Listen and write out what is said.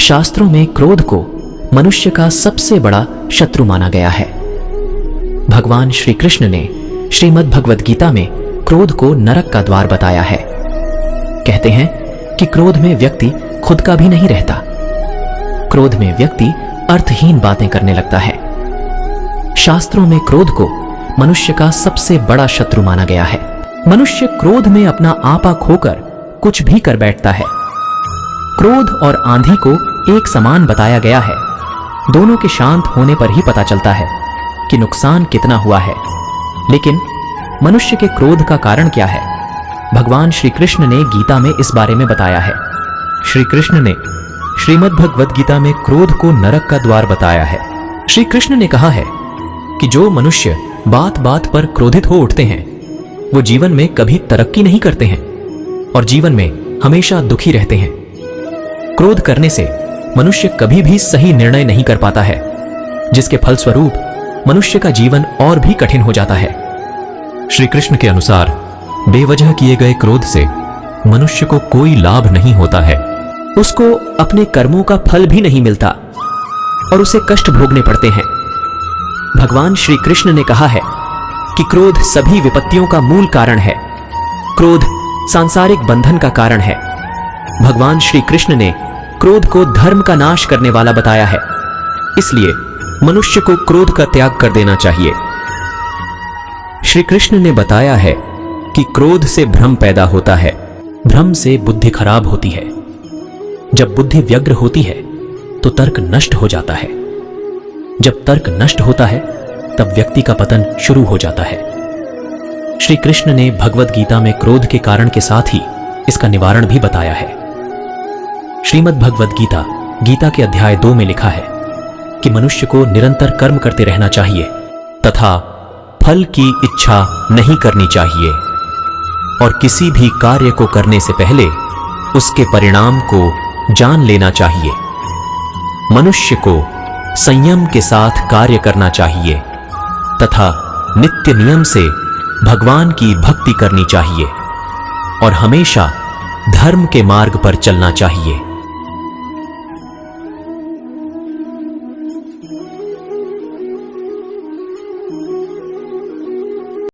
शास्त्रों में क्रोध को मनुष्य का सबसे बड़ा शत्रु माना गया है। भगवान श्री कृष्ण ने श्रीमद् भगवद गीता में क्रोध को नरक का द्वार बताया है। कहते हैं कि क्रोध में व्यक्ति खुद का भी नहीं रहता। क्रोध में व्यक्ति अर्थहीन बातें करने लगता है। शास्त्रों में क्रोध को मनुष्य का सबसे बड़ा शत्रु माना गया है। मनुष्य क्रोध में अपना आपा खोकर कुछ भी कर बैठता है। क्रोध और आंधी को एक समान बताया गया है। दोनों के शांत होने पर ही पता चलता है कि नुकसान कितना हुआ है। लेकिन मनुष्य के क्रोध का कारण क्या है? भगवान श्री कृष्ण ने गीता में इस बारे में बताया है। श्री कृष्ण ने श्रीमद् भगवद गीता में क्रोध को नरक का द्वार बताया है। श्री कृष्ण ने कहा है कि जो मनुष्य बात बात पर क्रोधित हो उठते हैं वो जीवन में कभी तरक्की नहीं करते हैं और जीवन में हमेशा दुखी रहते हैं। क्रोध करने से मनुष्य कभी भी सही निर्णय नहीं कर पाता है, जिसके फलस्वरूप मनुष्य का जीवन और भी कठिन हो जाता है। श्री कृष्ण के अनुसार बेवजह किए गए क्रोध से मनुष्य को कोई लाभ नहीं होता है। उसको अपने कर्मों का फल भी नहीं मिलता और उसे कष्ट भोगने पड़ते हैं। भगवान श्री कृष्ण ने कहा है कि क्रोध सभी विपत्तियों का मूल कारण है। क्रोध सांसारिक बंधन का कारण है। भगवान श्री कृष्ण ने क्रोध को धर्म का नाश करने वाला बताया है। इसलिए मनुष्य को क्रोध का त्याग कर देना चाहिए। श्री कृष्ण ने बताया है कि क्रोध से भ्रम पैदा होता है। भ्रम से बुद्धि खराब होती है। जब बुद्धि व्यग्र होती है तो तर्क नष्ट हो जाता है। जब तर्क नष्ट होता है तब व्यक्ति का पतन शुरू हो जाता है। श्री कृष्ण ने भगवद गीता में क्रोध के कारण के साथ ही इसका निवारण भी बताया है। श्रीमद् भगवद गीता गीता के अध्याय 2 में लिखा है कि मनुष्य को निरंतर कर्म करते रहना चाहिए तथा फल की इच्छा नहीं करनी चाहिए और किसी भी कार्य को करने से पहले उसके परिणाम को जान लेना चाहिए। मनुष्य को संयम के साथ कार्य करना चाहिए तथा नित्य नियम से भगवान की भक्ति करनी चाहिए और हमेशा धर्म के मार्ग पर चलना चाहिए।